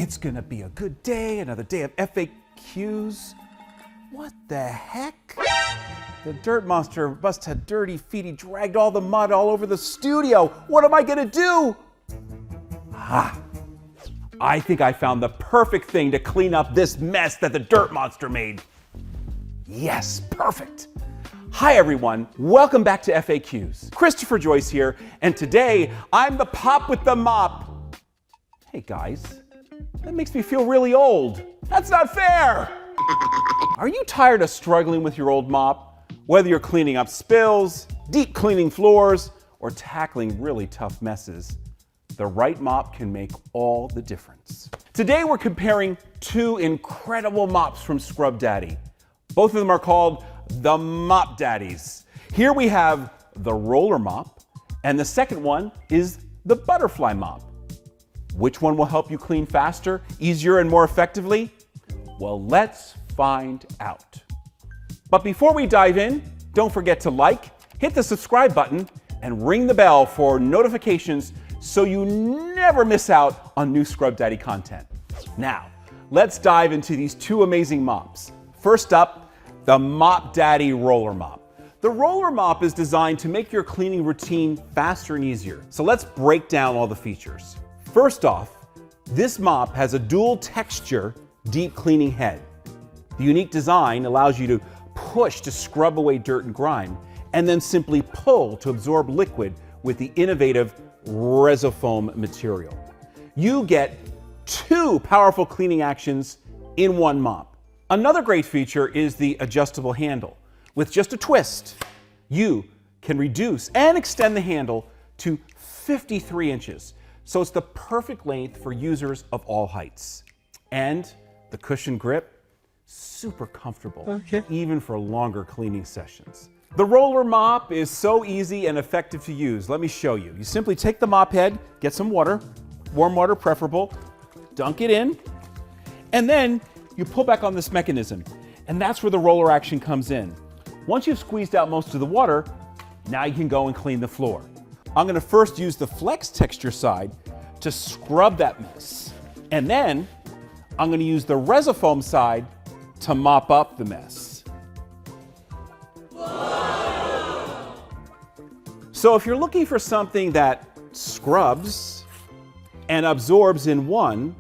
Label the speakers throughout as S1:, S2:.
S1: It's gonna be a good day, another day of FAQs. What the heck? The dirt monster must have dirty feet. He dragged all the mud all over the studio. What am I gonna do? I think I found the perfect thing to clean up this mess that the dirt monster made. Yes, perfect. Hi everyone, welcome back to FAQs. Christopher Joyce here, and today I'm the pop with the mop. Hey guys, that makes me feel really old. That's not fair. Are you tired of struggling with your old mop? Whether you're cleaning up spills, deep cleaning floors, or tackling really tough messes, the right mop can make all the difference. Today we're comparing two incredible mops from Scrub Daddy. Both of them are called the Mop Daddys. Here we have the roller mop, and the second one is the butterfly mop. Which one will help you clean faster, easier, and more effectively? Well, let's find out. But before we dive in, don't forget to like, hit the subscribe button, and ring the bell for notifications so you never miss out on new Scrub Daddy content. Now, let's dive into these two amazing mops. First up, the Mop Daddy Roller Mop. The roller mop is designed to make your cleaning routine faster and easier. So let's break down all the features. First off, this mop has a dual texture deep cleaning head. The unique design allows you to push to scrub away dirt and grime, and then simply pull to absorb liquid with the innovative Resofoam material. You get two powerful cleaning actions in one mop. Another great feature is the adjustable handle. With just a twist, you can reduce and extend the handle to 53 inches. So it's the perfect length for users of all heights. And the cushion grip, super comfortable, even for longer cleaning sessions. The roller mop is so easy and effective to use. Let me show you. You simply take the mop head, get some water, warm water preferable, dunk it in, and then you pull back on this mechanism, and that's where the roller action comes in. Once you've squeezed out most of the water, now you can go and clean the floor. I'm gonna first use the FlexTexture side to scrub that mess. And then I'm gonna use the Resofoam side to mop up the mess. Whoa. So if you're looking for something that scrubs and absorbs in one,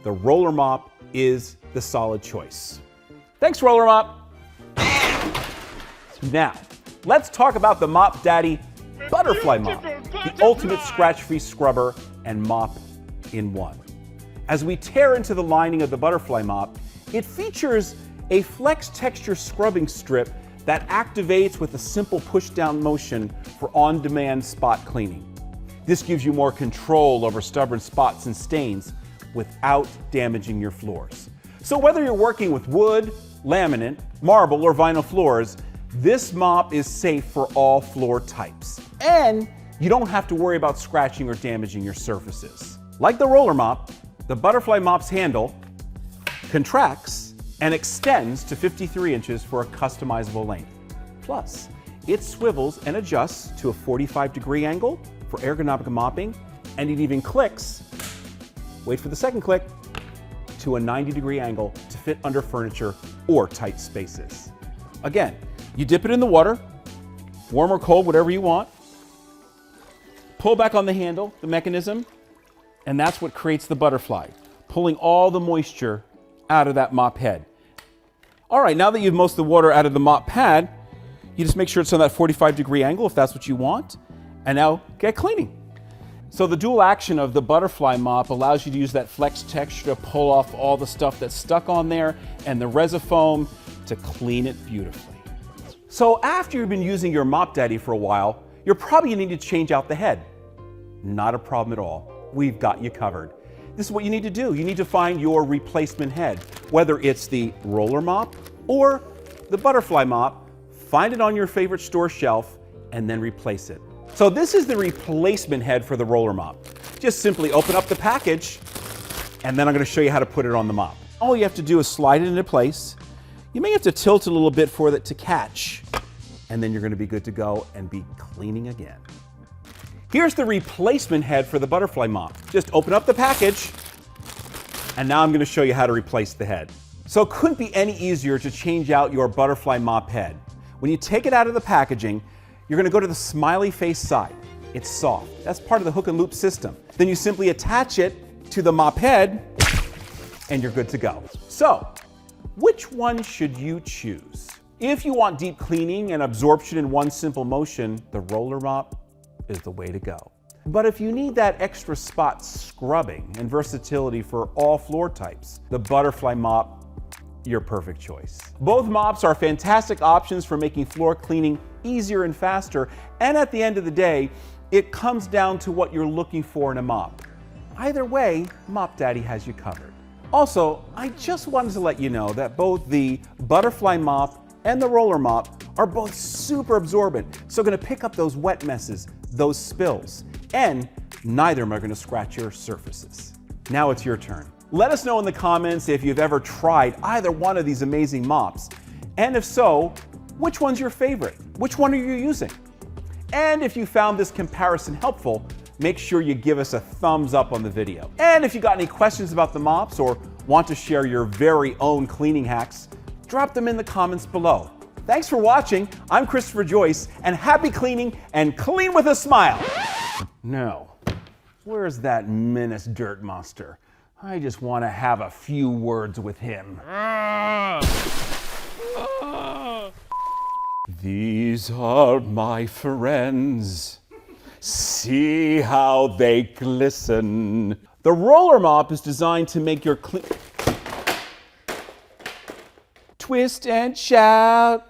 S1: the roller mop is the solid choice. Thanks, roller mop. Now, let's talk about the Mop Daddy Butterfly Mop, the ultimate scratch-free scrubber and mop in one. As we tear into the lining of the butterfly mop, it features a FlexTexture scrubbing strip that activates with a simple push-down motion for on-demand spot cleaning. This gives you more control over stubborn spots and stains without damaging your floors. So whether you're working with wood, laminate, marble, or vinyl floors, this mop is safe for all floor types. And you don't have to worry about scratching or damaging your surfaces. Like the roller mop, the butterfly mop's handle contracts and extends to 53 inches for a customizable length. Plus, it swivels and adjusts to a 45-degree angle for ergonomic mopping, and it even clicks, wait for the second click, to a 90-degree angle to fit under furniture or tight spaces. Again, you dip it in the water, warm or cold, whatever you want, pull back on the handle, the mechanism, and that's what creates the butterfly, pulling all the moisture out of that mop head. All right, now that you've most of the water out of the mop pad, you just make sure it's on that 45-degree angle if that's what you want, and now get cleaning. So the dual action of the butterfly mop allows you to use that FlexTexture to pull off all the stuff that's stuck on there, and the Resofoam to clean it beautifully. So after you've been using your Mop Daddy for a while, you're probably gonna need to change out the head. Not a problem at all. We've got you covered. This is what you need to do. You need to find your replacement head, whether it's the roller mop or the butterfly mop. Find it on your favorite store shelf and then replace it. So this is the replacement head for the roller mop. Just simply open up the package, and then I'm gonna show you how to put it on the mop. All you have to do is slide it into place. You may have to tilt it a little bit for it to catch, and then you're gonna be good to go and be cleaning again. Here's the replacement head for the butterfly mop. Just open up the package, And now I'm going to show you how to replace the head. So it couldn't be any easier to change out your butterfly mop head. When you take it out of the packaging, you're going to go to the smiley face side. It's soft. That's part of the hook and loop system. Then you simply attach it to the mop head and you're good to go. So, which one should you choose? If you want deep cleaning and absorption in one simple motion, the roller mop is the way to go. But if you need that extra spot scrubbing and versatility for all floor types, the butterfly mop, your perfect choice. Both mops are fantastic options for making floor cleaning easier and faster, and at the end of the day, it comes down to what you're looking for in a mop. Either way, Mop Daddy has you covered. Also, I just wanted to let you know that both the butterfly mop and the roller mop are both super absorbent, so gonna pick up those wet messes, those spills, and neither of them are gonna scratch your surfaces. Now it's your turn. Let us know in the comments if you've ever tried either one of these amazing mops, and if so, which one's your favorite? Which one are you using? And if you found this comparison helpful, make sure you give us a thumbs up on the video. And if you got any questions about the mops or want to share your very own cleaning hacks, drop them in the comments below. Thanks for watching. I'm Christopher Joyce, and happy cleaning and clean with a smile. No, where's that menace dirt monster? I just want to have a few words with him. These are my friends. See how they glisten. The roller mop is designed to make your twist and shout.